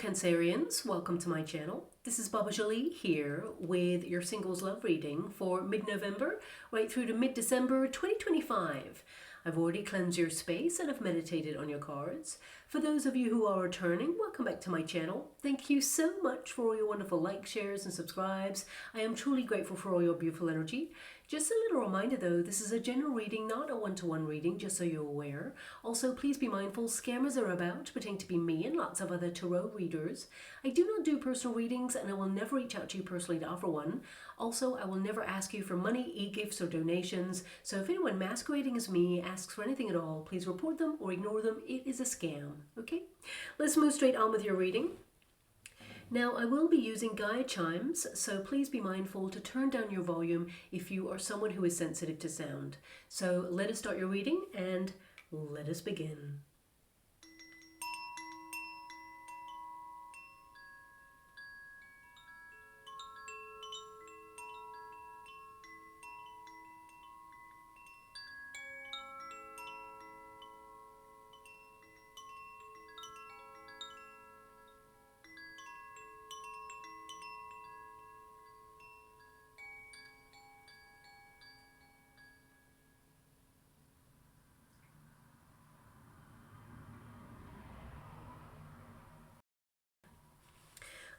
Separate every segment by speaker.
Speaker 1: Cancerians, welcome to my channel. This is Baba Jolie here with your singles love reading for mid-November right through to mid-December 2025. I've already cleansed your space and have meditated on your cards. For those of you who are returning, welcome back to my channel. Thank you so much for all your wonderful likes, shares and subscribes. I am truly grateful for all your beautiful energy. Just a little reminder though, this is a general reading, not a one-to-one reading, just so you're aware. Also, please be mindful, scammers are about, pretending to be me and lots of other tarot readers. I do not do personal readings and I will never reach out to you personally to offer one. Also, I will never ask you for money, e-gifts or donations. So if anyone masquerading as me asks for anything at all, please report them or ignore them. It is a scam, okay? Let's move straight on with your reading. Now, I will be using guide chimes, so please be mindful to turn down your volume if you are someone who is sensitive to sound. So let us start your reading and let us begin.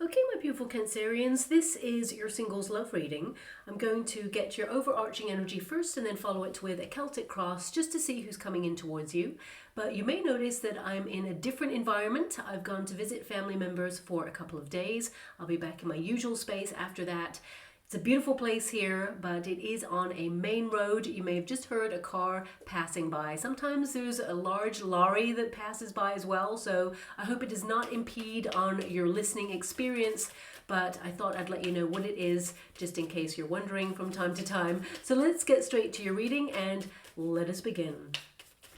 Speaker 1: Okay, my beautiful Cancerians, this is your singles love reading. I'm going to get your overarching energy first and then follow it with a Celtic cross just to see who's coming in towards you. But you may notice that I'm in a different environment. I've gone to visit family members for a couple of days. I'll be back in my usual space after that. It's a beautiful place here, but it is on a main road. You may have just heard a car passing by. Sometimes there's a large lorry that passes by as well, so I hope it does not impede on your listening experience, but I thought I'd let you know what it is, just in case you're wondering from time to time. So let's get straight to your reading and let us begin.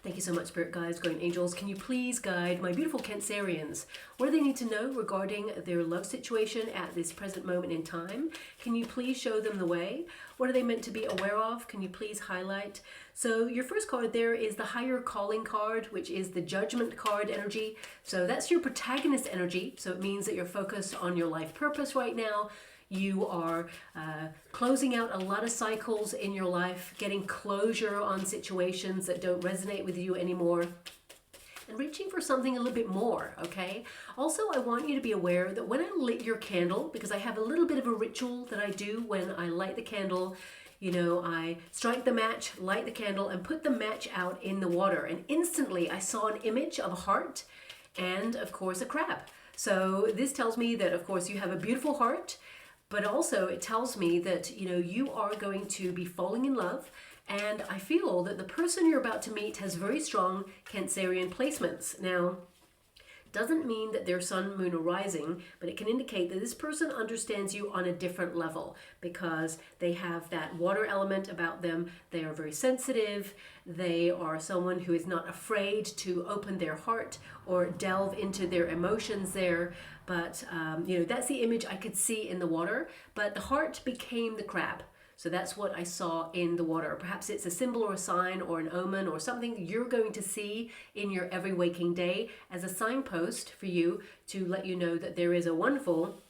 Speaker 1: Thank you so much, Spirit Guides, Guardian Angels. Can you please guide my beautiful Cancerians? What do they need to know regarding their love situation at this present moment in time? Can you please show them the way? What are they meant to be aware of? Can you please highlight? So your first card there is the Higher Calling card, which is the Judgment card energy. So that's your protagonist energy. So it means that you're focused on your life purpose right now. You are closing out a lot of cycles in your life, getting closure on situations that don't resonate with you anymore, and reaching for something a little bit more, okay? Also, I want you to be aware that when I lit your candle, because I have a little bit of a ritual that I do when I light the candle, you know, I strike the match, light the candle, and put the match out in the water. And instantly I saw an image of a heart and, of course, a crab. So this tells me that, of course, you have a beautiful heart, but also it tells me that, you know, you are going to be falling in love. And I feel that the person you're about to meet has very strong Cancerian placements. Now, doesn't mean that they're sun, moon, or rising, but it can indicate that this person understands you on a different level because they have that water element about them. They are very sensitive. They are someone who is not afraid to open their heart or delve into their emotions there. But, you know, that's the image I could see in the water, but the heart became the crab. So that's what I saw in the water. Perhaps it's a symbol or a sign or an omen or something you're going to see in your every waking day as a signpost for you to let you know that there is a wonderful,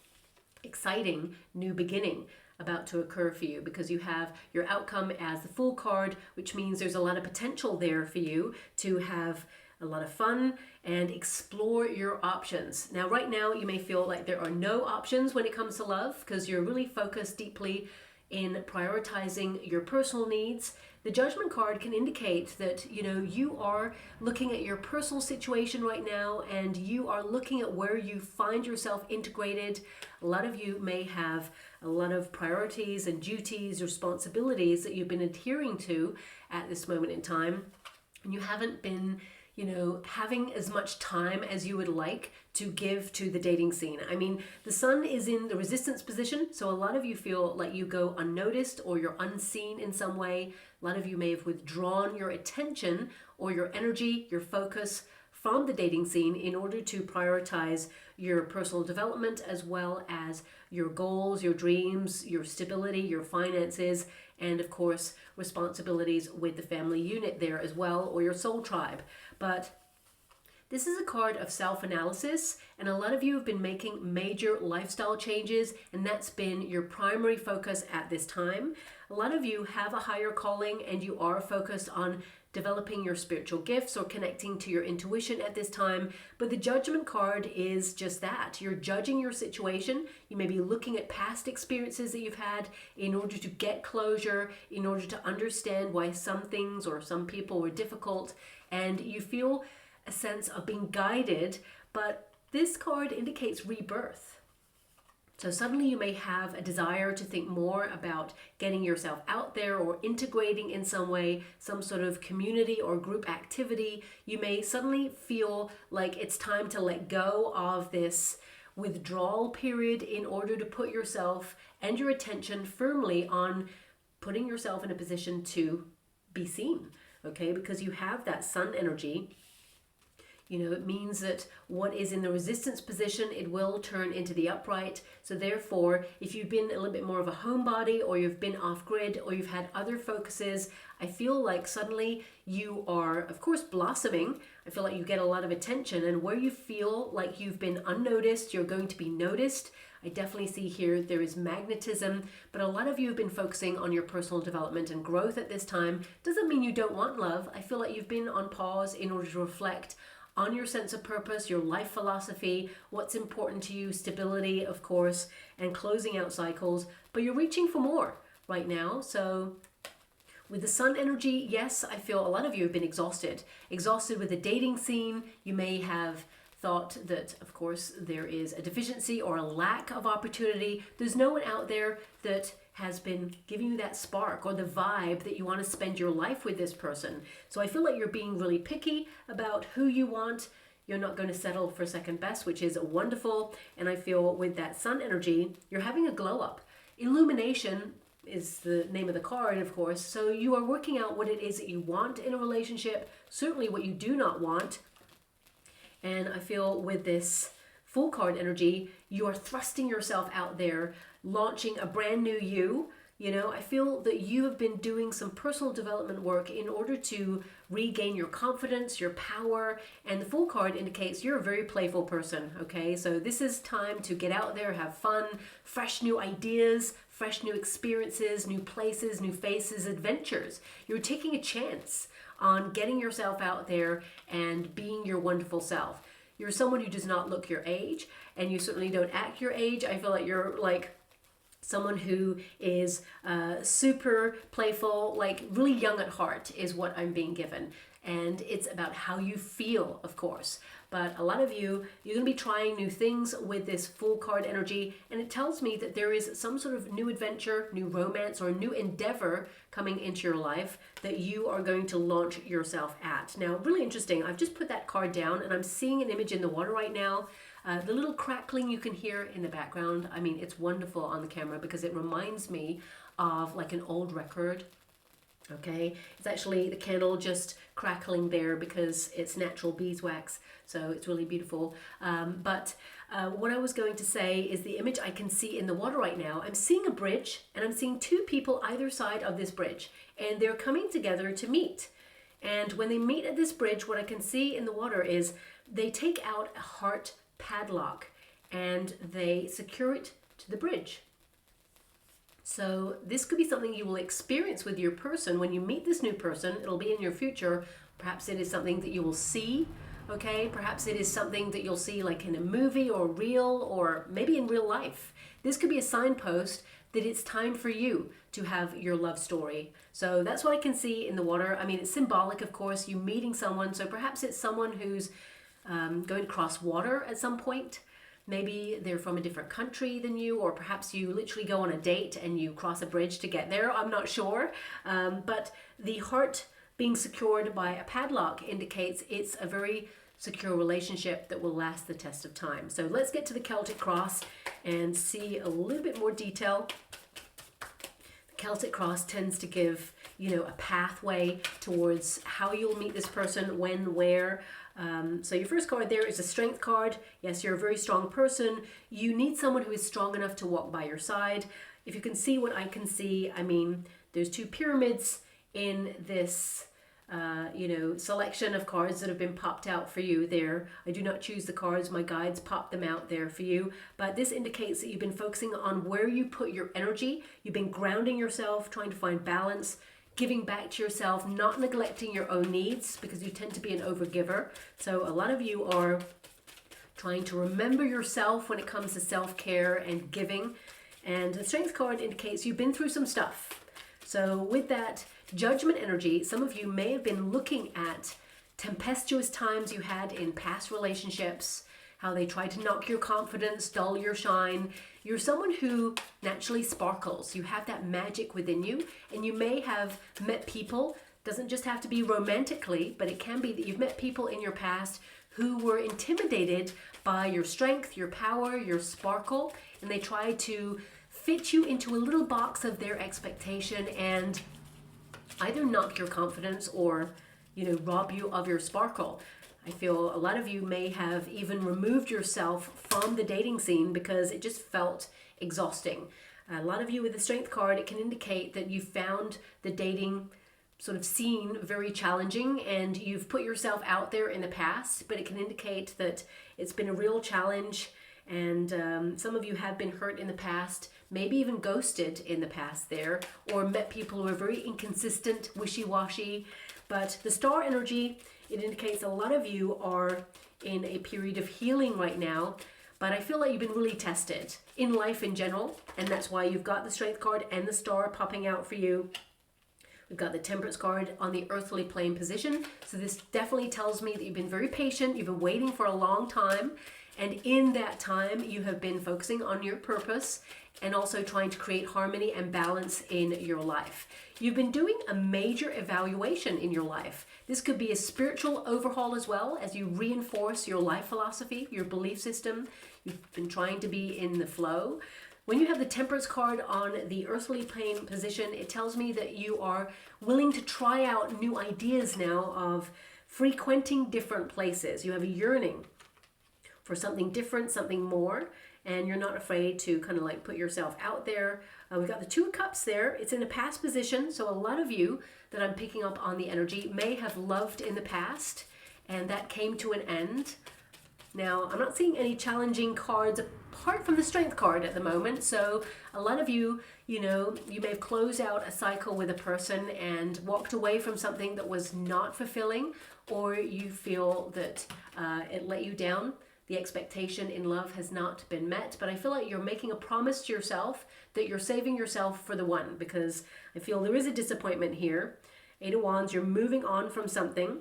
Speaker 1: exciting new beginning about to occur for you, because you have your outcome as the Fool card, which means there's a lot of potential there for you to have a lot of fun and explore your options. Now, right now, you may feel like there are no options when it comes to love because you're really focused deeply in prioritizing your personal needs. The Judgment card can indicate that, you know, you are looking at your personal situation right now and you are looking at where you find yourself integrated. A lot of you may have a lot of priorities and duties, responsibilities that you've been adhering to at this moment in time, and you haven't been, you know, having as much time as you would like to give to the dating scene. I mean, the sun is in the resistance position, so a lot of you feel like you go unnoticed or you're unseen in some way. A lot of you may have withdrawn your attention or your energy, your focus from the dating scene in order to prioritize your personal development as well as your goals, your dreams, your stability, your finances, and of course, responsibilities with the family unit there as well, or your soul tribe. But This is a card of self-analysis, and a lot of you have been making major lifestyle changes, and that's been your primary focus at this time. A lot of you have a higher calling and you are focused on developing your spiritual gifts or connecting to your intuition at this time. But the Judgment card is just that. You're judging your situation. You may be looking at past experiences that you've had in order to get closure, in order to understand why some things or some people were difficult, and you feel a sense of being guided. But this card indicates rebirth. So suddenly you may have a desire to think more about getting yourself out there or integrating in some way, some sort of community or group activity. You may suddenly feel like it's time to let go of this withdrawal period in order to put yourself and your attention firmly on putting yourself in a position to be seen, okay? Because you have that sun energy. You know, it means that what is in the resistance position, it will turn into the upright. So therefore, if you've been a little bit more of a homebody, or you've been off grid, or you've had other focuses, I feel like suddenly you are, of course, blossoming. I feel like you get a lot of attention, and where you feel like you've been unnoticed, you're going to be noticed. I definitely see here there is magnetism, but a lot of you have been focusing on your personal development and growth at this time. Doesn't mean you don't want love. I feel like you've been on pause in order to reflect on your sense of purpose, your life philosophy, what's important to you, stability, of course, and closing out cycles. But you're reaching for more right now. So with the sun energy, yes, I feel a lot of you have been exhausted. Exhausted with the dating scene. You may have thought that, of course, there is a deficiency or a lack of opportunity. There's no one out there that has been giving you that spark or the vibe that you want to spend your life with this person. So I feel like you're being really picky about who you want. You're not going to settle for second best, which is wonderful. And I feel with that sun energy, you're having a glow up. Illumination is the name of the card, of course. So you are working out what it is that you want in a relationship, certainly what you do not want. And I feel with this Fool card energy, you are thrusting yourself out there, launching a brand new you. You know, I feel that you have been doing some personal development work in order to regain your confidence, your power, and the Fool card indicates you're a very playful person, okay? So this is time to get out there, have fun, fresh new ideas, fresh new experiences, new places, new faces, adventures. You're taking a chance on getting yourself out there and being your wonderful self. You're someone who does not look your age, and you certainly don't act your age. I feel like you're like someone who is super playful, like really young at heart is what I'm being given. And it's about how you feel, of course. But a lot of you, you're going to be trying new things with this Fool card energy. And it tells me that there is some sort of new adventure, new romance, or new endeavor coming into your life that you are going to launch yourself at. Now, really interesting. I've just put that card down and I'm seeing an image in the water right now. The little crackling you can hear in the background, I mean, it's wonderful on the camera because it reminds me of like an old record. Okay, it's actually the candle just crackling there because it's natural beeswax, so it's really beautiful. But what I was going to say is the image I can see in the water right now, I'm seeing a bridge and I'm seeing two people either side of this bridge, and they're coming together to meet. And when they meet at this bridge, what I can see in the water is they take out a heart padlock and they secure it to the bridge. So this could be something you will experience with your person when you meet this new person. It'll be in your future. Perhaps it is something that you will see, okay? Perhaps it is something that you'll see like in a movie or reel or maybe in real life. This could be a signpost that it's time for you to have your love story. So that's what I can see in the water. I mean, it's symbolic, of course, you meeting someone. So perhaps it's someone who's going to cross water at some point. Maybe they're from a different country than you, or perhaps you literally go on a date and you cross a bridge to get there. I'm not sure. But the heart being secured by a padlock indicates it's a very secure relationship that will last the test of time. So let's get to the Celtic cross and see a little bit more detail. The Celtic cross tends to give, you know, a pathway towards how you'll meet this person, when, where. So your first card there is a strength card. Yes, you're a very strong person. You need someone who is strong enough to walk by your side. If you can see what I can see, I mean, there's two pyramids in this selection of cards that have been popped out for you there. I do not choose the cards, my guides pop them out there for you. But this indicates that you've been focusing on where you put your energy. You've been grounding yourself, trying to find balance, giving back to yourself, not neglecting your own needs, because you tend to be an overgiver. So a lot of you are trying to remember yourself when it comes to self-care and giving. And the Strength card indicates you've been through some stuff. So with that Judgment energy, some of you may have been looking at tempestuous times you had in past relationships, how they tried to knock your confidence, dull your shine. You're someone who naturally sparkles. You have that magic within you, and you may have met people, doesn't just have to be romantically, but it can be that you've met people in your past who were intimidated by your strength, your power, your sparkle, and they tried to fit you into a little box of their expectation and either knock your confidence or, rob you of your sparkle. I feel a lot of you may have even removed yourself from the dating scene because it just felt exhausting. A lot of you with the Strength card, it can indicate that you found the dating sort of scene very challenging and you've put yourself out there in the past, but it can indicate that it's been a real challenge. And some of you have been hurt in the past, maybe even ghosted in the past there, or met people who are very inconsistent, wishy-washy. But the Star energy, it indicates a lot of you are in a period of healing right now, but I feel like you've been really tested in life in general, and that's why you've got the Strength card and the Star popping out for you. We've got the Temperance card on the earthly plane position. So this definitely tells me that you've been very patient, you've been waiting for a long time, and in that time, you have been focusing on your purpose and also trying to create harmony and balance in your life. You've been doing a major evaluation in your life. This could be a spiritual overhaul as well as you reinforce your life philosophy, your belief system. You've been trying to be in the flow. When you have the Temperance card on the earthly plane position, it tells me that you are willing to try out new ideas now of frequenting different places. You have a yearning for something different, something more, and you're not afraid to kind of like put yourself out there. We've got the Two of Cups there. It's in a past position, so a lot of you that I'm picking up on the energy may have loved in the past, and that came to an end. Now, I'm not seeing any challenging cards apart from the Strength card at the moment, so a lot of you, you may have closed out a cycle with a person and walked away from something that was not fulfilling, or you feel that it let you down. The expectation in love has not been met, but I feel like you're making a promise to yourself that you're saving yourself for the one, because I feel there is a disappointment here. Eight of Wands, you're moving on from something.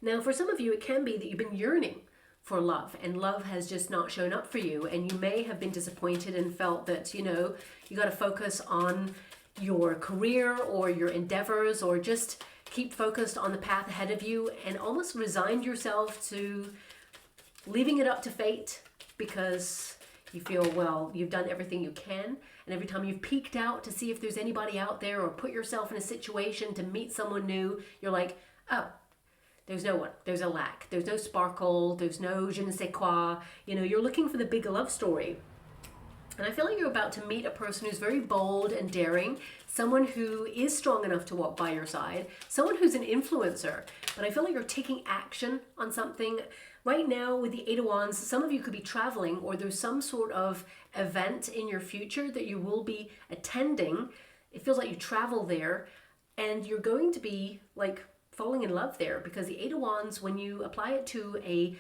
Speaker 1: Now, for some of you, it can be that you've been yearning for love and love has just not shown up for you, and you may have been disappointed and felt that, you got to focus on your career or your endeavors, or just keep focused on the path ahead of you and almost resigned yourself to leaving it up to fate because you feel, well, you've done everything you can. And every time you've peeked out to see if there's anybody out there or put yourself in a situation to meet someone new, you're like, oh, there's no one. There's a lack. There's no sparkle. There's no je ne sais quoi. You're looking for the big love story. And I feel like you're about to meet a person who's very bold and daring, someone who is strong enough to walk by your side, someone who's an influencer. But I feel like you're taking action on something. Right now with the Eight of Wands, some of you could be traveling, or there's some sort of event in your future that you will be attending. It feels like you travel there and you're going to be like falling in love there, because the Eight of Wands, when you apply it to a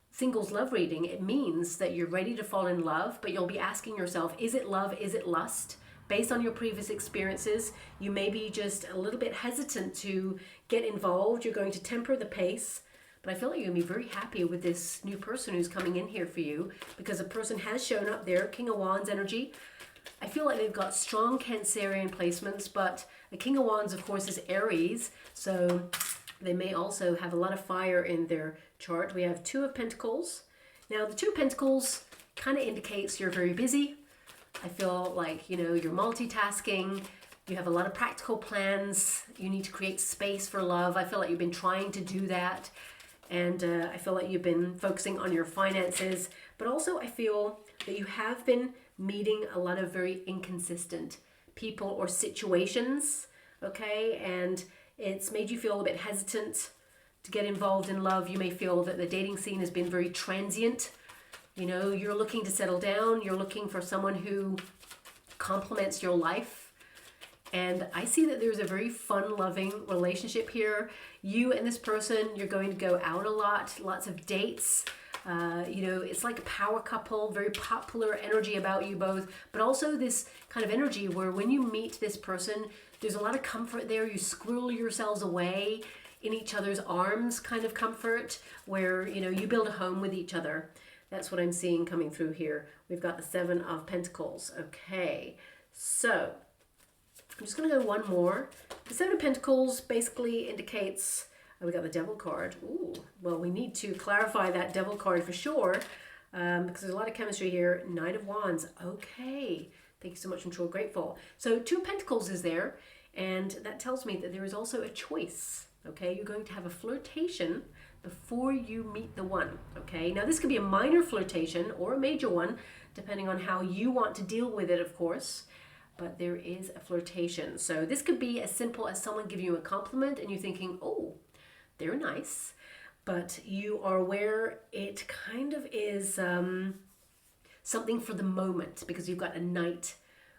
Speaker 1: singles love reading, it means that you're ready to fall in love, but you'll be asking yourself, is it love? Is it lust? Based on your previous experiences, you may be just a little bit hesitant to get involved. You're going to temper the pace. But I feel like you're going to be very happy with this new person who's coming in here for you, because a person has shown up there, King of Wands energy. I feel like they've got strong Cancerian placements, but the King of Wands, of course, is Aries, so they may also have a lot of fire in their chart. We have Two of Pentacles. Now, the Two of Pentacles kind of indicates you're very busy. I feel like, you're multitasking. You have a lot of practical plans. You need to create space for love. I feel like you've been trying to do that. And I feel like you've been focusing on your finances, but also I feel that you have been meeting a lot of very inconsistent people or situations, okay? And It's made you feel a bit hesitant to get involved in love. You may feel that the dating scene has been very transient. You know, you're looking to settle down. You're looking for someone who complements your life. And I see that there's a very fun, loving relationship here. You and this person, you're going to go out a lot, lots of dates. You know, it's like a power couple, very popular energy about you both, but also this kind of energy where when you meet this person, there's a lot of comfort there. You squirrel yourselves away in each other's arms kind of comfort where, you know, you build a home with each other. That's what I'm seeing coming through here. We've got the Seven of Pentacles. Okay, so I'm just going to go one more. The Seven of Pentacles basically indicates, oh, we got the Devil card. Ooh, well, we need to clarify that Devil card for sure because there's a lot of chemistry here. Knight of Wands. Okay, thank you so much. I'm truly grateful. So Two of Pentacles is there, and that tells me that there is also a choice. Okay, you're going to have a flirtation before you meet the one. Okay, now this could be a minor flirtation or a major one, depending on how you want to deal with it, of course. But there is a flirtation. So this could be as simple as someone giving you a compliment and you thinking, oh, they're nice. But you are aware it kind of is something for the moment because you've got a Knight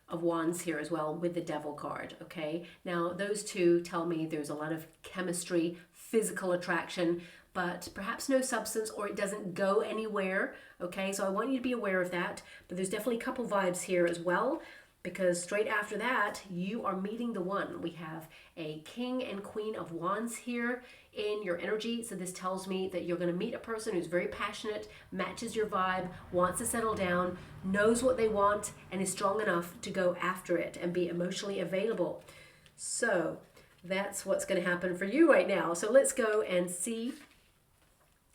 Speaker 1: of Wands here as well with the Devil card, okay? Now, those two tell me there's a lot of chemistry, physical attraction, but perhaps no substance or it doesn't go anywhere, okay? So I want you to be aware of that, but there's definitely couple vibes here as well because straight after that, you are meeting the one. We have a King and Queen of Wands here in your energy. So this tells me that you're going to meet a person who's very passionate, matches your vibe, wants to settle down, knows what they want, and is strong enough to go after it and be emotionally available. So that's what's going to happen for you right now. So let's go and see.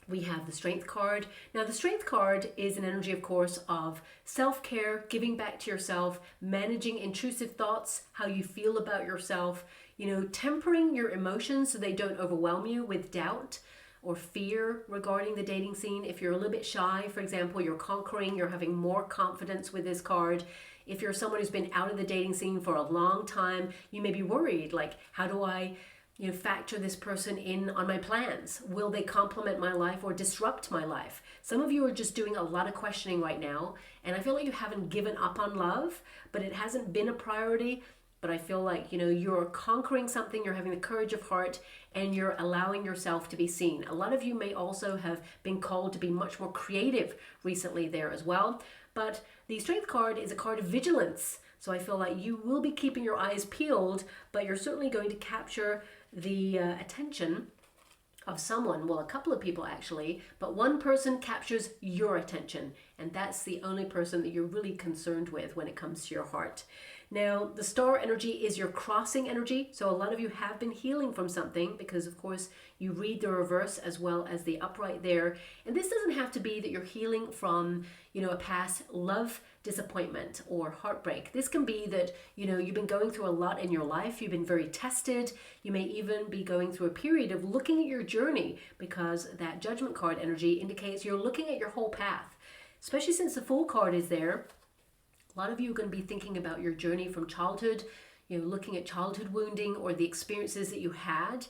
Speaker 1: We have the Strength card. Now the Strength card is an energy, of course, of self-care, giving back to yourself, managing intrusive thoughts, how you feel about yourself, you know, tempering your emotions so they don't overwhelm you with doubt or fear regarding the dating scene. If you're a little bit shy, for example, you're conquering, you're having more confidence with this card. If you're someone who's been out of the dating scene for a long time, you may be worried, like, how do I factor this person in on my plans? Will they complement my life or disrupt my life? Some of you are just doing a lot of questioning right now, and I feel like you haven't given up on love, but it hasn't been a priority. But I feel like, you're conquering something, you're having the courage of heart, and you're allowing yourself to be seen. A lot of you may also have been called to be much more creative recently there as well. But the Strength card is a card of vigilance. So I feel like you will be keeping your eyes peeled, but you're certainly going to capture the attention of someone, well, a couple of people actually, but one person captures your attention, and that's the only person that you're really concerned with when it comes to your heart. Now, the Star energy is your crossing energy, so a lot of you have been healing from something because, of course, you read the reverse as well as the upright there, and this doesn't have to be that you're healing from, a past love disappointment or heartbreak. This can be that, you've been going through a lot in your life, you've been very tested, you may even be going through a period of looking at your journey because that Judgment card energy indicates you're looking at your whole path, especially since the Fool card is there. A lot of you are going to be thinking about your journey from childhood, looking at childhood wounding or the experiences that you had,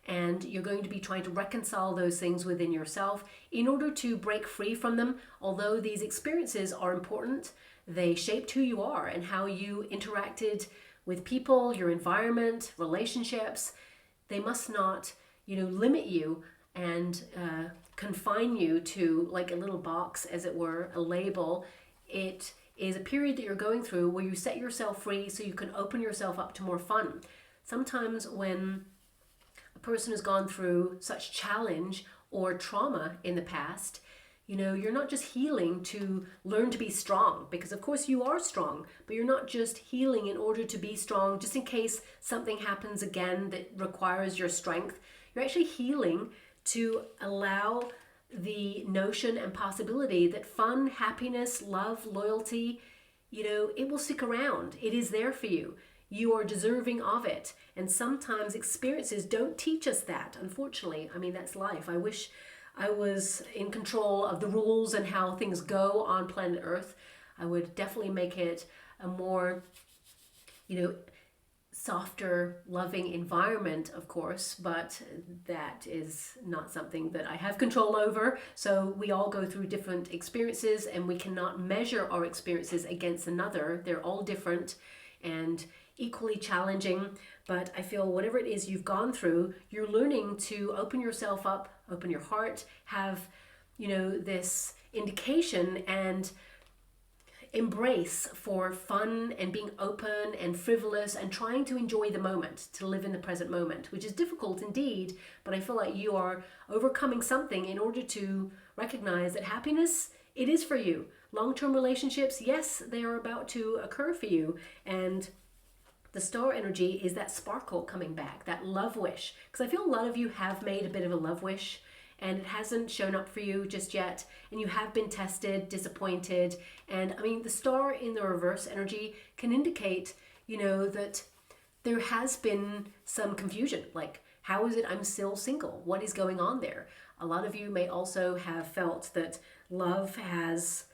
Speaker 1: and you're going to be trying to reconcile those things within yourself in order to break free from them. Although these experiences are important, they shaped who you are and how you interacted with people, your environment, relationships. They must not, limit you and confine you to like a little box, as it were, a label. It is a period that you're going through where you set yourself free so you can open yourself up to more fun. Sometimes when a person has gone through such challenge or trauma in the past, you're not just healing to learn to be strong, because of course you are strong, but you're not just healing in order to be strong just in case something happens again that requires your strength. You're actually healing to allow the notion and possibility that fun, happiness, love, loyalty, it will stick around. It is there for you. You are deserving of it. And sometimes experiences don't teach us that, unfortunately. I mean, that's life. I wish I was in control of the rules and how things go on planet Earth. I would definitely make it a more, softer, loving environment, of course, but that is not something that I have control over. So we all go through different experiences, and we cannot measure our experiences against another. They're all different and equally challenging. But I feel whatever it is you've gone through, you're learning to open yourself up, open your heart, have, this indication and embrace for fun and being open and frivolous and trying to enjoy the moment, to live in the present moment, which is difficult indeed, but I feel like you are overcoming something in order to recognize that happiness, it is for you. Long-term relationships, yes, they are about to occur for you, and the star energy is that sparkle coming back, that love wish, because I feel a lot of you have made a bit of a love wish and it hasn't shown up for you just yet, and you have been tested, disappointed. And I mean, the star in the reverse energy can indicate, that there has been some confusion, like, how is it I'm still single? What is going on there? A lot of you may also have felt that love has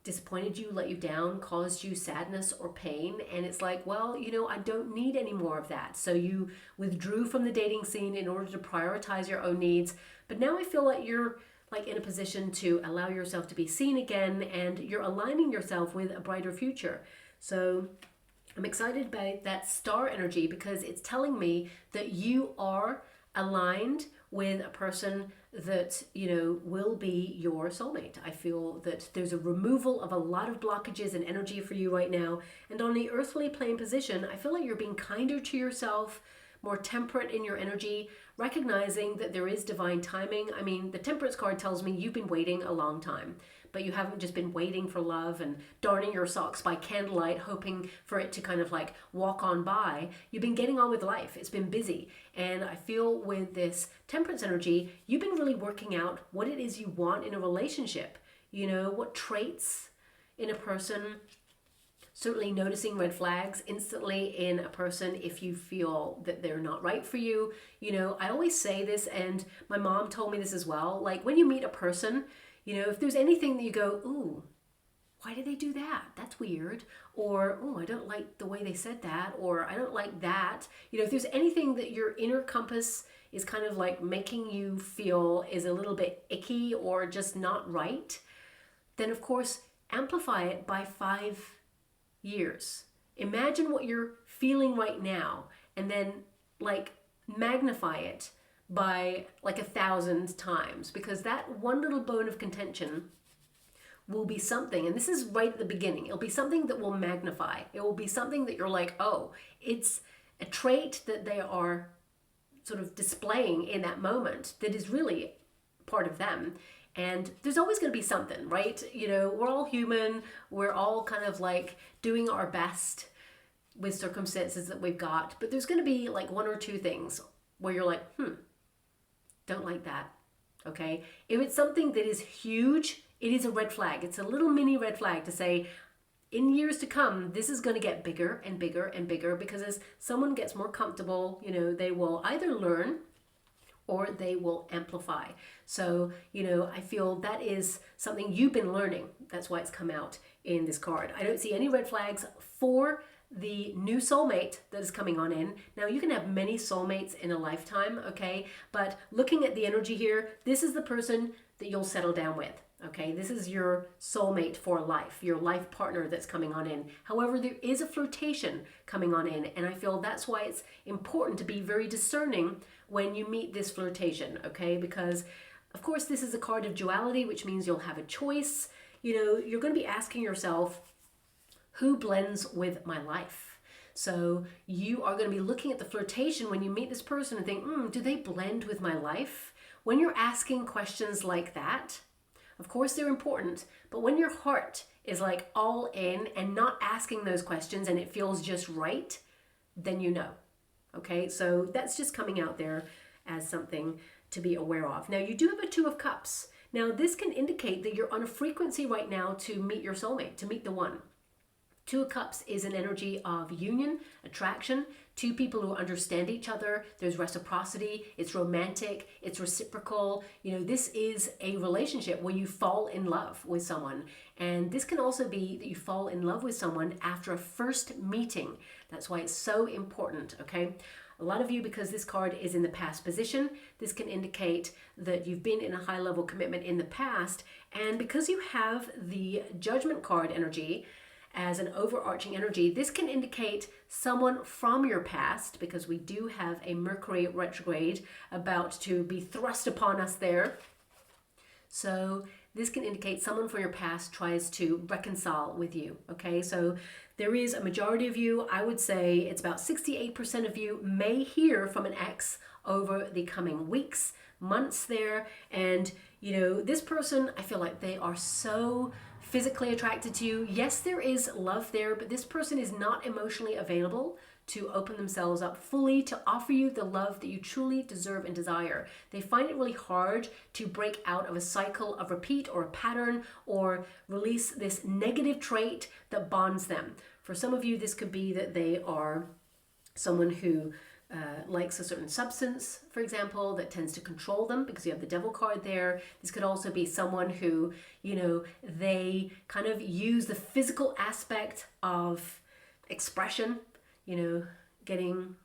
Speaker 1: disappointed you, let you down, caused you sadness or pain, and it's like, well, I don't need any more of that. So you withdrew from the dating scene in order to prioritize your own needs, but now I feel like you're in a position to allow yourself to be seen again, and you're aligning yourself with a brighter future. So I'm excited by that star energy because it's telling me that you are aligned with a person that, will be your soulmate. I feel that there's a removal of a lot of blockages and energy for you right now. And on the earthly plane position, I feel like you're being kinder to yourself, more temperate in your energy, recognizing that there is divine timing. I mean, the Temperance card tells me you've been waiting a long time, but you haven't just been waiting for love and darning your socks by candlelight, hoping for it to kind of like walk on by. You've been getting on with life. It's been busy. And I feel with this Temperance energy, you've been really working out what it is you want in a relationship. What traits in a person. Certainly noticing red flags instantly in a person if you feel that they're not right for you. I always say this, and my mom told me this as well. Like, when you meet a person, if there's anything that you go, ooh, why did they do that? That's weird. Or, oh, I don't like the way they said that. Or I don't like that. If there's anything that your inner compass is kind of like making you feel is a little bit icky or just not right, then of course, amplify it by 5 years. Imagine what you're feeling right now and then magnify it by 1,000 times, because that one little bone of contention will be something, and this is right at the beginning, it'll be something that will magnify. It will be something that you're like, oh, it's a trait that they are sort of displaying in that moment that is really part of them. And there's always going to be something, right? We're all human. We're all kind of doing our best with circumstances that we've got. But there's going to be 1 or 2 things where you're like, don't like that. Okay? If it's something that is huge, it is a red flag. It's a little mini red flag to say, in years to come, this is going to get bigger and bigger and bigger, because as someone gets more comfortable, they will either learn or they will amplify. So, I feel that is something you've been learning. That's why it's come out in this card. I don't see any red flags for the new soulmate that is coming on in. Now, you can have many soulmates in a lifetime, okay? But looking at the energy here, this is the person that you'll settle down with. Okay, this is your soulmate for life, your life partner that's coming on in. However, there is a flirtation coming on in, and I feel that's why it's important to be very discerning when you meet this flirtation, okay? Because, of course, this is a card of duality, which means you'll have a choice. You're going to be asking yourself, who blends with my life? So you are going to be looking at the flirtation when you meet this person and think, do they blend with my life? When you're asking questions like that, of course they're important, but when your heart is all in and not asking those questions and it feels just right, then you know. Okay, so that's just coming out there as something to be aware of. Now, you do have a 2 of Cups. Now, this can indicate that you're on a frequency right now to meet your soulmate, to meet the one. Two of Cups is an energy of union, attraction, two people who understand each other. There's reciprocity, it's romantic, it's reciprocal. You know, this is a relationship where you fall in love with someone. And this can also be that you fall in love with someone after a first meeting. That's why it's so important, okay? A lot of you, because this card is in the past position, this can indicate that you've been in a high level commitment in the past. And because you have the Judgment card energy as an overarching energy, this can indicate someone from your past, because we do have a Mercury retrograde about to be thrust upon us there. So this can indicate someone from your past tries to reconcile with you, okay? So there is a majority of you, I would say it's about 68% of you may hear from an ex over the coming weeks, months there. And, you know, this person, I feel like they are so physically attracted to you. Yes, there is love there, but this person is not emotionally available to open themselves up fully to offer you the love that you truly deserve and desire. They find it really hard to break out of a cycle of repeat or a pattern or release this negative trait that bonds them. For some of you, this could be that they are someone who likes a certain substance, for example, that tends to control them because you have the Devil card there. This could also be someone who, you know, they kind of use the physical aspect of expression, you know, getting,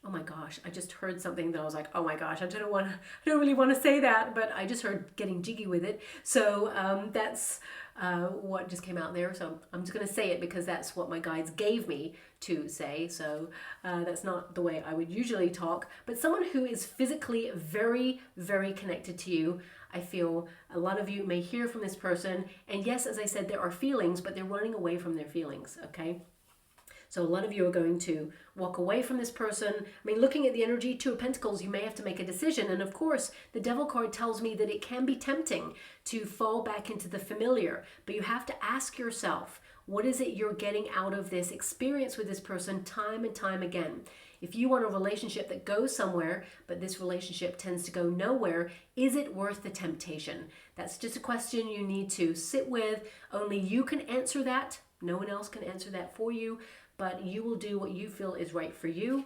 Speaker 1: oh my gosh, I just heard something that I was like, oh my gosh, I don't really want to say that, but I just heard getting jiggy with it. So that's what just came out there. So I'm just going to say it because that's what my guides gave me to say. So that's not the way I would usually talk, but someone who is physically very, very connected to you. I feel a lot of you may hear from this person. And yes, as I said, there are feelings, but they're running away from their feelings, okay? So a lot of you are going to walk away from this person. I mean, looking at the energy, Two of Pentacles, you may have to make a decision. And of course, the Devil card tells me that it can be tempting to fall back into the familiar. But you have to ask yourself, what is it you're getting out of this experience with this person time and time again? If you want a relationship that goes somewhere, but this relationship tends to go nowhere, is it worth the temptation? That's just a question you need to sit with. Only you can answer that. No one else can answer that for you. But you will do what you feel is right for you.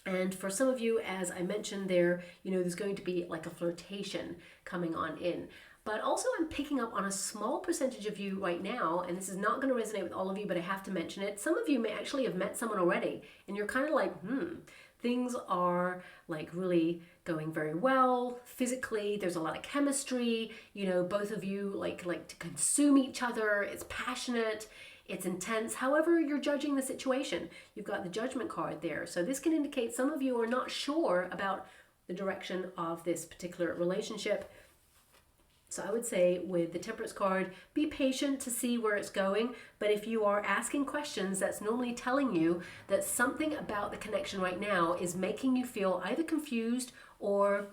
Speaker 1: And for some of you, as I mentioned there, you know, there's going to be like a flirtation coming on in. But also I'm picking up on a small percentage of you right now, and this is not going to resonate with all of you, but I have to mention it. Some of you may actually have met someone already, and you're kind of like, things are like really going very well physically. There's a lot of chemistry, you know, both of you like to consume each other. It's passionate. It's intense. However, you're judging the situation. You've got the Judgment card there. So this can indicate some of you are not sure about the direction of this particular relationship. So I would say with the Temperance card, be patient to see where it's going. But if you are asking questions, that's normally telling you that something about the connection right now is making you feel either confused or,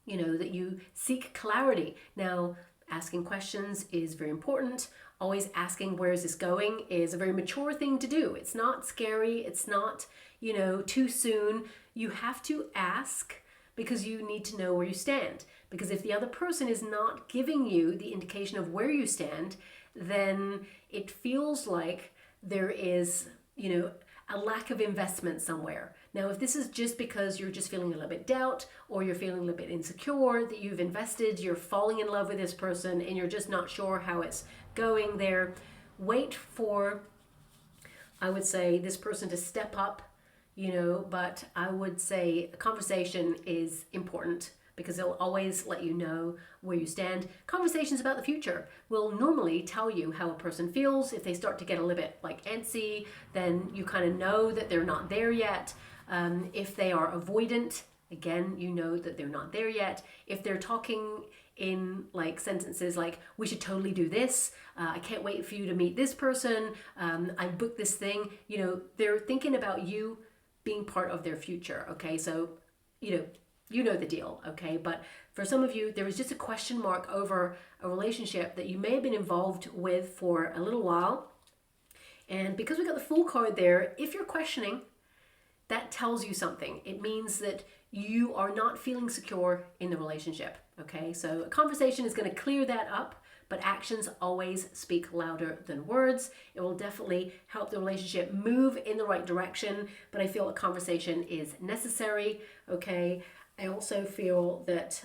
Speaker 1: you know, that you seek clarity. Now, asking questions is very important. Always asking where is this going is a very mature thing to do. It's not scary. It's not, you know, too soon. You have to ask because you need to know where you stand. Because if the other person is not giving you the indication of where you stand, then it feels like there is, you know, a lack of investment somewhere. Now, if this is just because you're just feeling a little bit doubt or you're feeling a little bit insecure that you've invested, you're falling in love with this person and you're just not sure how it's going there, wait for, I would say, this person to step up, you know, but I would say a conversation is important because it'll always let you know where you stand. Conversations about the future will normally tell you how a person feels. If they start to get a little bit like antsy, then you kind of know that they're not there yet. If they are avoidant, again, you know that they're not there yet. If they're talking in like sentences like, we should totally do this, I can't wait for you to meet this person, I booked this thing, you know, they're thinking about you being part of their future, okay? So, you know the deal, okay? But for some of you, there is just a question mark over a relationship that you may have been involved with for a little while. And because we got the Fool card there, if you're questioning, that tells you something. It means that you are not feeling secure in the relationship, okay? So a conversation is going to clear that up, but actions always speak louder than words. It will definitely help the relationship move in the right direction, but I feel a conversation is necessary, okay? I also feel that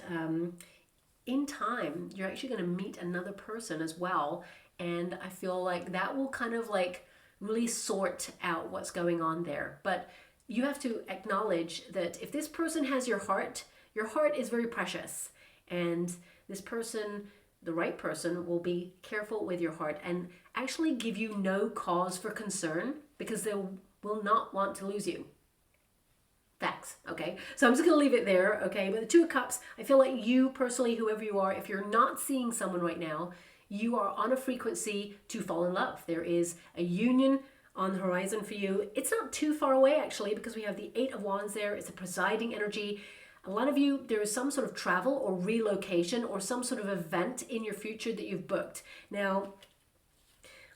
Speaker 1: in time, you're actually going to meet another person as well, and I feel like that will kind of like really sort out what's going on there. But you have to acknowledge that if this person has your heart is very precious, and this person, the right person, will be careful with your heart and actually give you no cause for concern because they will not want to lose you. Facts, okay? So I'm just going to leave it there, okay? But the Two of Cups, I feel like you personally, whoever you are, if you're not seeing someone right now, you are on a frequency to fall in love. There is a union on the horizon for you. It's not too far away, actually, because we have the Eight of Wands there. It's a presiding energy. A lot of you, there is some sort of travel or relocation or some sort of event in your future that you've booked. Now,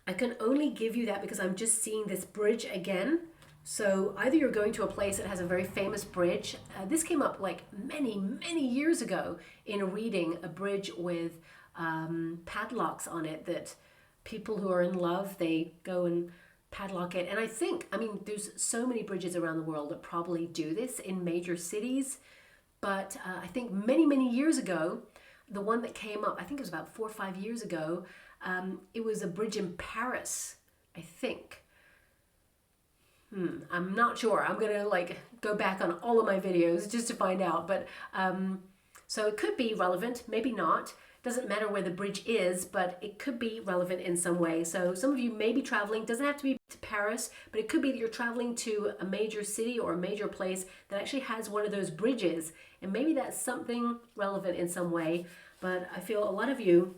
Speaker 1: I can only give you that because I'm just seeing this bridge again. So either you're going to a place that has a very famous bridge. This came up like many, many years ago in a reading, a bridge with padlocks on it that people who are in love, they go and padlock it. And I mean, there's so many bridges around the world that probably do this in major cities. But I think many, many years ago, the one that came up, I think it was about 4 or 5 years ago, it was a bridge in Paris, I think. I'm not sure. I'm going to like go back on all of my videos just to find out. But so it could be relevant, maybe not. Doesn't matter where the bridge is, but it could be relevant in some way. So some of you may be traveling, doesn't have to be to Paris, but it could be that you're traveling to a major city or a major place that actually has one of those bridges. And maybe that's something relevant in some way. But I feel a lot of you,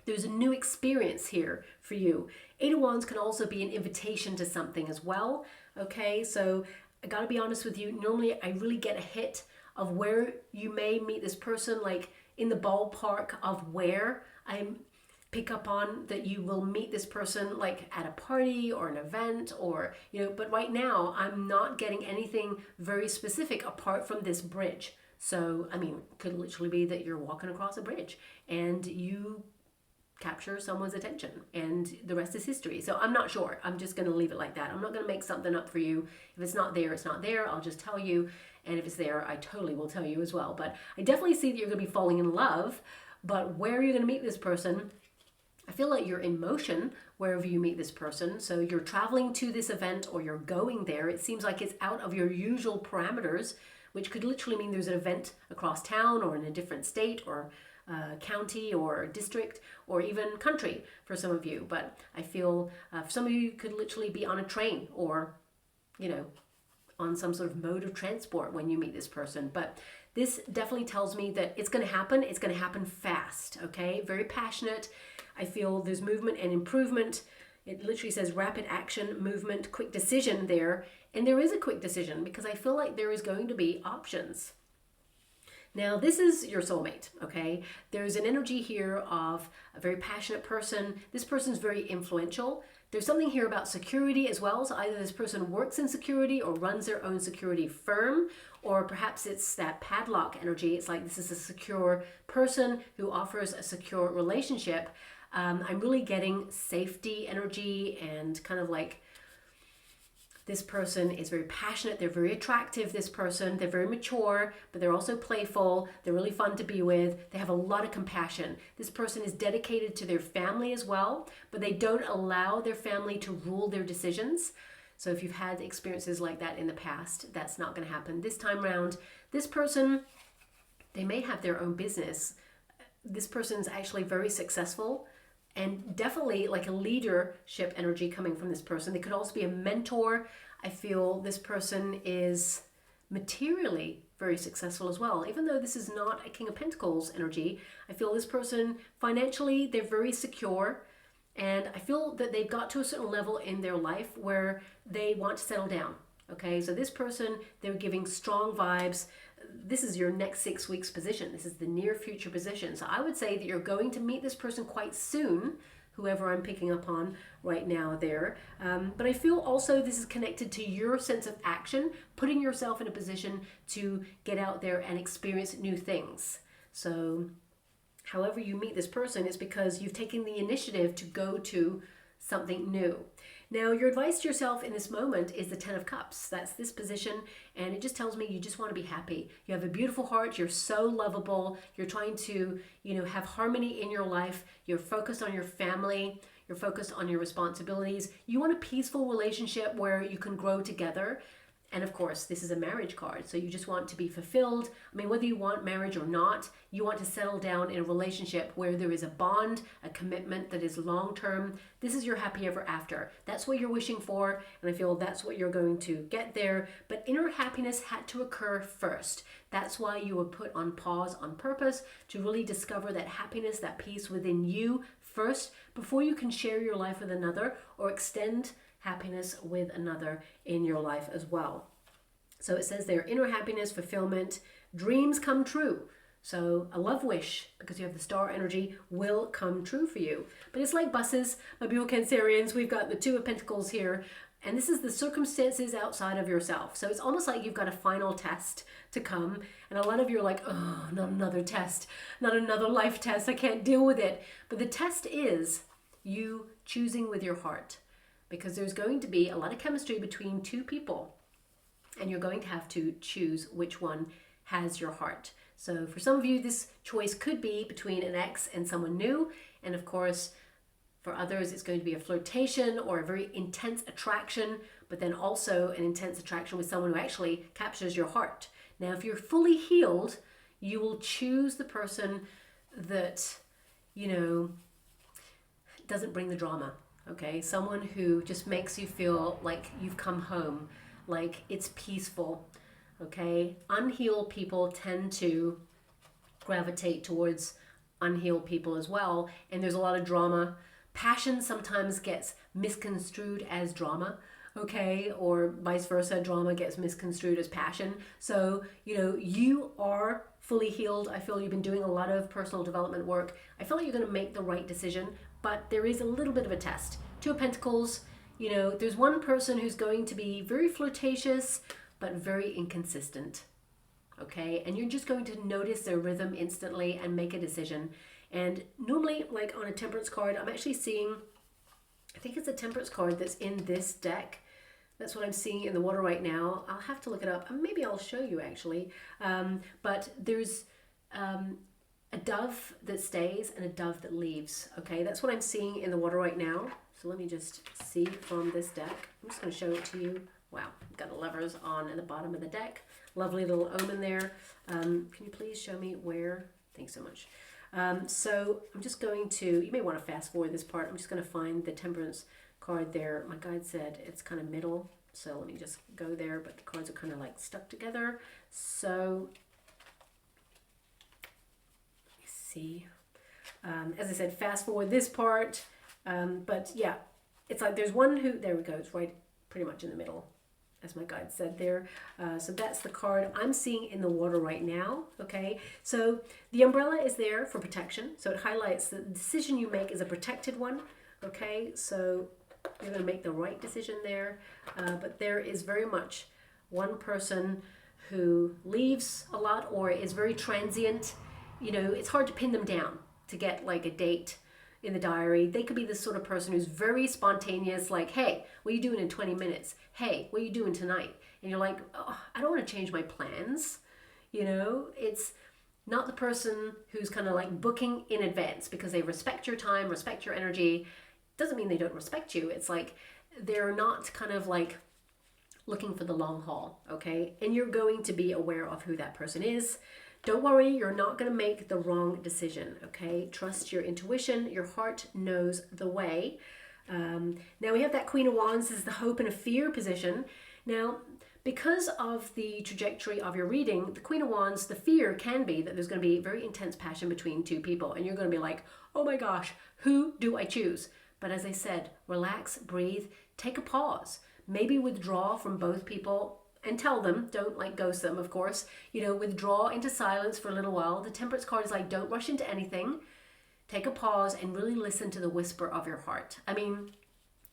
Speaker 1: there's a new experience here for you. Eight of Wands can also be an invitation to something as well. Okay, so I gotta be honest with you. Normally I really get a hit of where you may meet this person, like in the ballpark of where I pick up on that you will meet this person like at a party or an event or, you know, but right now I'm not getting anything very specific apart from this bridge. So, I mean, it could literally be that you're walking across a bridge and you capture someone's attention and the rest is history. So I'm not sure. I'm just going to leave it like that. I'm not going to make something up for you. If it's not there, it's not there. I'll just tell you. And if it's there, I totally will tell you as well. But I definitely see that you're going to be falling in love. But where are you going to meet this person? I feel like you're in motion wherever you meet this person. So you're traveling to this event or you're going there. It seems like it's out of your usual parameters, which could literally mean there's an event across town or in a different state or county or district or even country for some of you. But I feel for some of you could literally be on a train or, you know, on some sort of mode of transport when you meet this person. But this definitely tells me that it's going to happen. It's going to happen fast. Okay, very passionate. I feel there's movement and improvement. It literally says rapid action, movement, quick decision there. And there is a quick decision because I feel like there is going to be options. Now, this is your soulmate, okay? There's an energy here of a very passionate person. This person's very influential. There's something here about security as well. So either this person works in security or runs their own security firm, or perhaps it's that padlock energy. It's like this is a secure person who offers a secure relationship. I'm really getting safety energy and kind of like this person is very passionate. They're very attractive, this person. They're very mature, but they're also playful. They're really fun to be with. They have a lot of compassion. This person is dedicated to their family as well, but they don't allow their family to rule their decisions. So if you've had experiences like that in the past, that's not going to happen this time around. This person, they may have their own business. This person's actually very successful. And definitely like a leadership energy coming from this person. They could also be a mentor. I feel this person is materially very successful as well. Even though this is not a King of Pentacles energy, I feel this person financially, they're very secure. And I feel that they've got to a certain level in their life where they want to settle down. Okay, so this person, they're giving strong vibes. This is your next 6 weeks position. This is the near future position. So I would say that you're going to meet this person quite soon, whoever I'm picking up on right now there. But I feel also this is connected to your sense of action, putting yourself in a position to get out there and experience new things. So however you meet this person, it's because you've taken the initiative to go to something new. Now, your advice to yourself in this moment is the Ten of Cups. That's this position, and it just tells me you just want to be happy. You have a beautiful heart. You're so lovable. You're trying to, have harmony in your life. You're focused on your family. You're focused on your responsibilities. You want a peaceful relationship where you can grow together. And of course, this is a marriage card, so you just want to be fulfilled. I mean, whether you want marriage or not, you want to settle down in a relationship where there is a bond, a commitment that is long-term. This is your happy ever after. That's what you're wishing for, and I feel that's what you're going to get there. But inner happiness had to occur first. That's why you were put on pause on purpose, to really discover that happiness, that peace within you first, before you can share your life with another or extend happiness with another in your life as well. So it says there, inner happiness, fulfillment, dreams come true. So a love wish, because you have the star energy, will come true for you. But it's like buses, my beautiful Cancerians. We've got the Two of Pentacles here, and this is the circumstances outside of yourself. So it's almost like you've got a final test to come, and a lot of you are like, oh, not another test, not another life test, I can't deal with it. But the test is you choosing with your heart, because there's going to be a lot of chemistry between two people, and you're going to have to choose which one has your heart. So for some of you, this choice could be between an ex and someone new, and of course, for others, it's going to be a flirtation or a very intense attraction, but then also an intense attraction with someone who actually captures your heart. Now, if you're fully healed, you will choose the person that, doesn't bring the drama. Okay, someone who just makes you feel like you've come home, like it's peaceful. Okay, unhealed people tend to gravitate towards unhealed people as well, and there's a lot of drama. Passion sometimes gets misconstrued as drama, okay, or vice versa. Drama gets misconstrued as passion. So, you are fully healed. I feel you've been doing a lot of personal development work. I feel like you're going to make the right decision, but there is a little bit of a test. Two of Pentacles, there's one person who's going to be very flirtatious, but very inconsistent, okay? And you're just going to notice their rhythm instantly and make a decision. And normally, like on a Temperance card, I'm actually seeing, I think it's a Temperance card that's in this deck. That's what I'm seeing in the water right now. I'll have to look it up. Maybe I'll show you actually. But there's a dove that stays and a dove that leaves. Okay, that's what I'm seeing in the water right now. So let me just see from this deck. I'm just going to show it to you. Wow, I've got the lovers on at the bottom of the deck. Lovely little omen there. Can you please show me where? Thanks so much. So I'm just going to, you may want to fast forward this part. I'm just going to find the Temperance card there. My guide said it's kind of middle. So let me just go there, but the cards are kind of like stuck together. So see, as I said, fast forward this part, but yeah, it's like there's one who, there we go, it's right pretty much in the middle, as my guide said there. So that's the card I'm seeing in the water right now, okay? So the umbrella is there for protection, so it highlights that the decision you make is a protected one, okay? So you're going to make the right decision there, but there is very much one person who leaves a lot or is very transient. It's hard to pin them down to get like a date in the diary. They could be this sort of person who's very spontaneous, like, hey, what are you doing in 20 minutes? Hey, what are you doing tonight? And you're like, oh, I don't want to change my plans. It's not the person who's kind of like booking in advance because they respect your time, respect your energy. Doesn't mean they don't respect you. It's like they're not kind of like looking for the long haul, okay? And you're going to be aware of who that person is. Don't worry, you're not going to make the wrong decision, okay? Trust your intuition. Your heart knows the way. Now we have that Queen of Wands. This is the hope and a fear position. Now, because of the trajectory of your reading, the Queen of Wands, the fear can be that there's going to be very intense passion between two people. And you're going to be like, oh my gosh, who do I choose? But as I said, relax, breathe, take a pause. Maybe withdraw from both people and tell them, don't like ghost them, of course, withdraw into silence for a little while. The Temperance card is like, don't rush into anything. Take a pause and really listen to the whisper of your heart. I mean,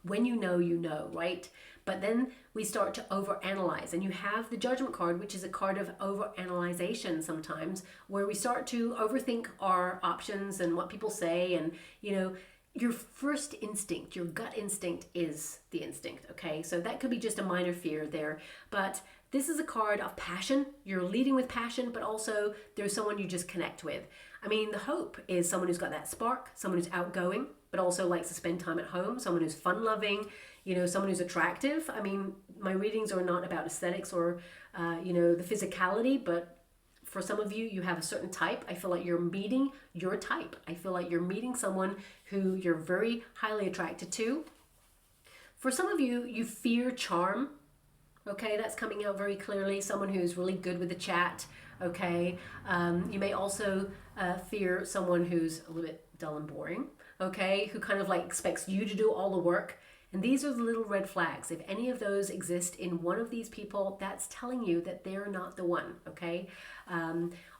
Speaker 1: when you know, right? But then we start to overanalyze, and you have the Judgment card, which is a card of overanalyzation sometimes, where we start to overthink our options and what people say. And, you know, your first instinct, your gut instinct is the instinct, okay? So that could be just a minor fear there. But this is a card of passion. You're leading with passion, but also there's someone you just connect with. I mean, the hope is someone who's got that spark, someone who's outgoing, but also likes to spend time at home, someone who's fun-loving, you know, someone who's attractive. I mean, my readings are not about aesthetics or, you know, the physicality, but for some of you, you have a certain type. I feel like you're meeting your type. I feel like you're meeting someone who you're very highly attracted to. For some of you, you fear charm. Okay, that's coming out very clearly. Someone who's really good with the chat. Okay, you may also fear someone who's a little bit dull and boring. Okay, who kind of like expects you to do all the work. And these are the little red flags. If any of those exist in one of these people, that's telling you that they're not the one, okay?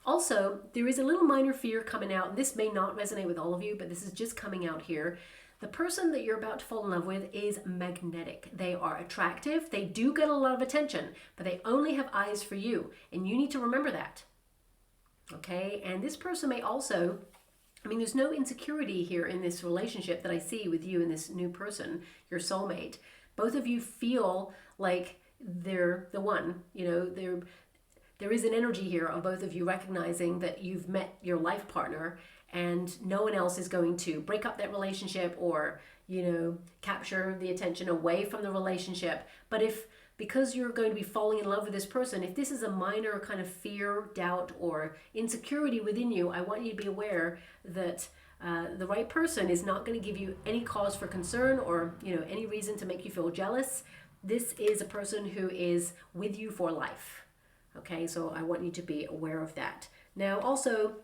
Speaker 1: Also, there is a little minor fear coming out, and this may not resonate with all of you, but this is just coming out here. The person that you're about to fall in love with is magnetic. They are attractive. They do get a lot of attention, but they only have eyes for you, and you need to remember that, okay? And this person may also, I mean, there's no insecurity here in this relationship that I see with you and this new person, your soulmate. Both of you feel like they're the one. You know, there is an energy here of both of you recognizing that you've met your life partner and no one else is going to break up that relationship or, you know, capture the attention away from the relationship. But because you're going to be falling in love with this person, if this is a minor kind of fear, doubt, or insecurity within you, I want you to be aware that the right person is not going to give you any cause for concern or, you know, any reason to make you feel jealous. This is a person who is with you for life. Okay, so I want you to be aware of that. Now, also,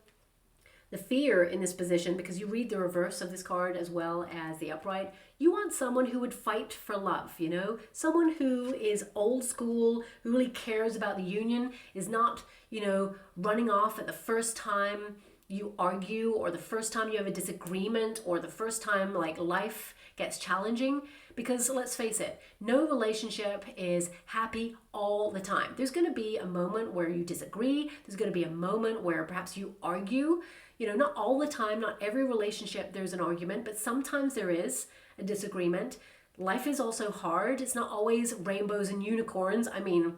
Speaker 1: the fear in this position, because you read the reverse of this card as well as the upright, you want someone who would fight for love, you know? Someone who is old school, who really cares about the union, is not, you know, running off at the first time you argue or the first time you have a disagreement or the first time like life gets challenging. Because let's face it, no relationship is happy all the time. There's going to be a moment where you disagree. There's going to be a moment where perhaps you argue. You know, not all the time, not every relationship there's an argument, but sometimes there is a disagreement. Life is also hard. It's not always rainbows and unicorns. I mean,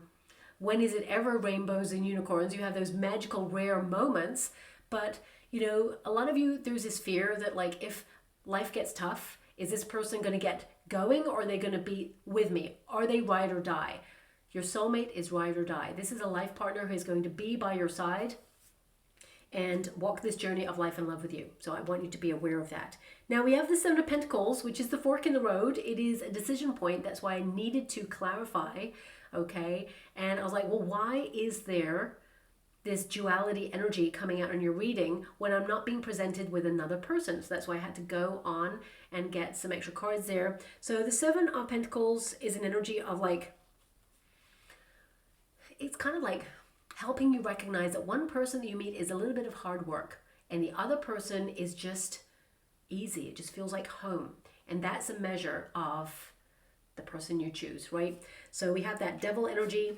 Speaker 1: when is it ever rainbows and unicorns? You have those magical rare moments, but you know, a lot of you, there's this fear that like if life gets tough, is this person going to get going or are they going to be with me? Are they ride or die? Your soulmate is ride or die. This is a life partner who is going to be by your side and walk this journey of life and love with you. So I want you to be aware of that. Now we have the Seven of Pentacles, which is the fork in the road. It is a decision point. That's why I needed to clarify, okay? And I was like, well, why is there this duality energy coming out in your reading when I'm not being presented with another person? So that's why I had to go on and get some extra cards there. So the Seven of Pentacles is an energy of like, it's kind of like helping you recognize that one person that you meet is a little bit of hard work and the other person is just easy. It just feels like home. And that's a measure of the person you choose, right? So we have that Devil energy.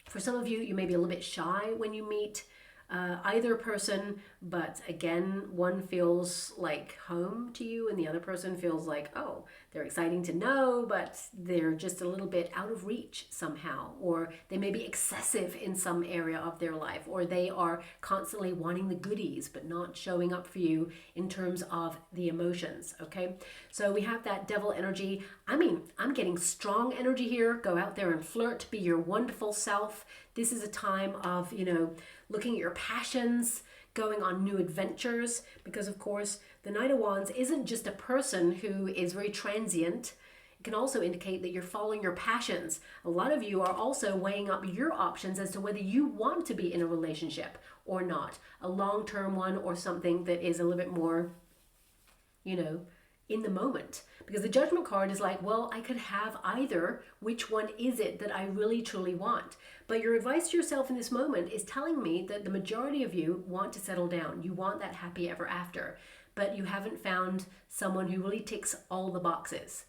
Speaker 1: For some of you, you may be a little bit shy when you meet either person, but again, one feels like home to you and the other person feels like, oh, they're exciting to know, but they're just a little bit out of reach somehow, or they may be excessive in some area of their life, or they are constantly wanting the goodies, but not showing up for you in terms of the emotions, okay? So we have that Devil energy. I mean, I'm getting strong energy here. Go out there and flirt, be your wonderful self. This is a time of, you know, looking at your passions, going on new adventures, because of course the Knight of Wands isn't just a person who is very transient. It can also indicate that you're following your passions. A lot of you are also weighing up your options as to whether you want to be in a relationship or not, a long-term one or something that is a little bit more, you know, in the moment. Because the Judgment card is like, well, I could have either. Which one is it that I really truly want? But your advice to yourself in this moment is telling me that the majority of you want to settle down. You want that happy ever after, but you haven't found someone who really ticks all the boxes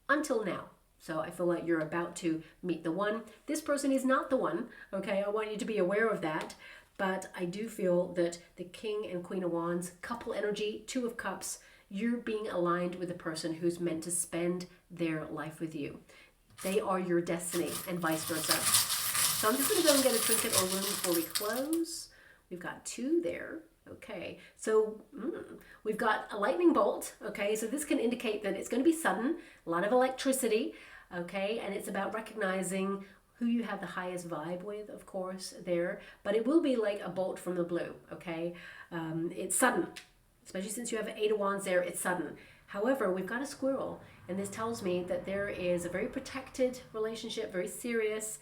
Speaker 1: until now. So I feel like you're about to meet the one. This person is not the one, okay? I want you to be aware of that. But I do feel that the King and Queen of Wands, couple energy, Two of Cups, you're being aligned with the person who's meant to spend their life with you. They are your destiny and vice versa. So I'm just going to go and get a trinket or rune before we close. We've got 2 there. Okay, so we've got a lightning bolt. Okay, so this can indicate that it's going to be sudden, a lot of electricity. Okay, and it's about recognizing who you have the highest vibe with, of course, there. But it will be like a bolt from the blue. Okay, it's sudden, especially since you have an 8 of Wands there. It's sudden. However, we've got a squirrel, and this tells me that there is a very protected relationship, very serious,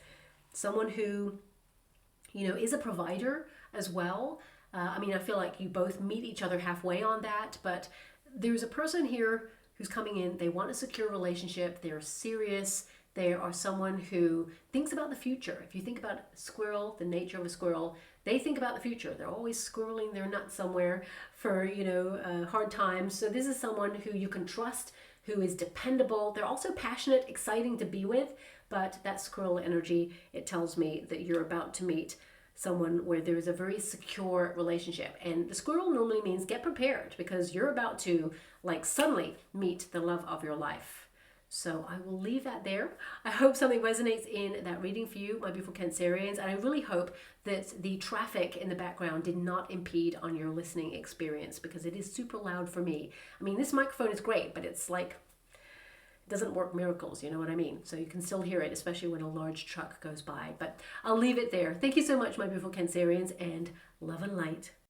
Speaker 1: someone who, you know, is a provider as well. I mean, I feel like you both meet each other halfway on that, but there's a person here who's coming in. They want a secure relationship. They're serious. They are someone who thinks about the future. If you think about a squirrel, the nature of a squirrel, they think about the future. They're always squirreling their nuts somewhere for, you know, hard times. So this is someone who you can trust, who is dependable. They're also passionate, exciting to be with, but that squirrel energy, it tells me that you're about to meet someone where there is a very secure relationship. And the squirrel normally means get prepared, because you're about to like suddenly meet the love of your life. So I will leave that there. I hope something resonates in that reading for you, my beautiful Cancerians, and I really hope that the traffic in the background did not impede on your listening experience, because it is super loud for me. I mean, this microphone is great, but it's like, doesn't work miracles, you know what I mean? So you can still hear it, especially when a large truck goes by. But I'll leave it there. Thank you so much, my beautiful Cancerians, and love and light.